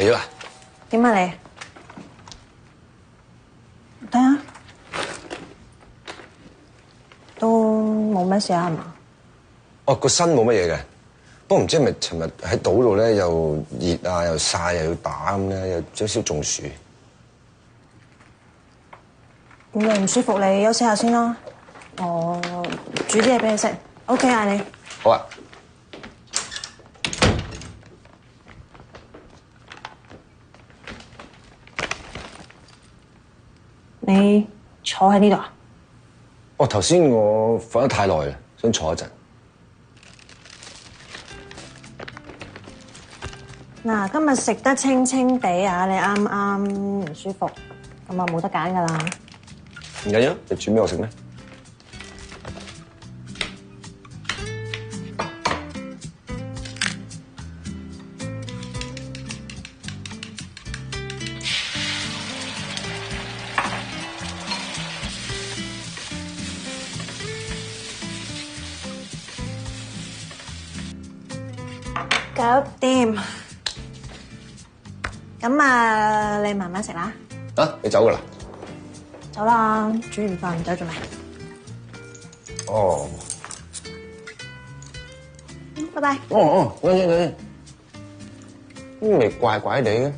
嚟咗啊？點啊你？睇下，都冇乜事啊，係嘛？哦，個身冇乜嘢嘅，不過唔知係咪尋日喺島度咧，又熱啊，又曬，又要打咁咧，有少少中暑。咁你唔舒服，你休息下先啦。我煮啲嘢俾你食。OK 啊你？好啊。你坐喺呢度啊？哦，頭先我瞓得太耐啦，想坐一陣。嗱，今日食得清清地啊，你啱啱唔舒服，咁啊冇得揀噶啦。唔緊要，你煮俾我食咩？搞掂。咁啊，你慢慢食啦。啊，你走噶啦？走啦，煮完飯唔走做咩？哦。拜拜。哦，等陣，呢味怪怪地嘅。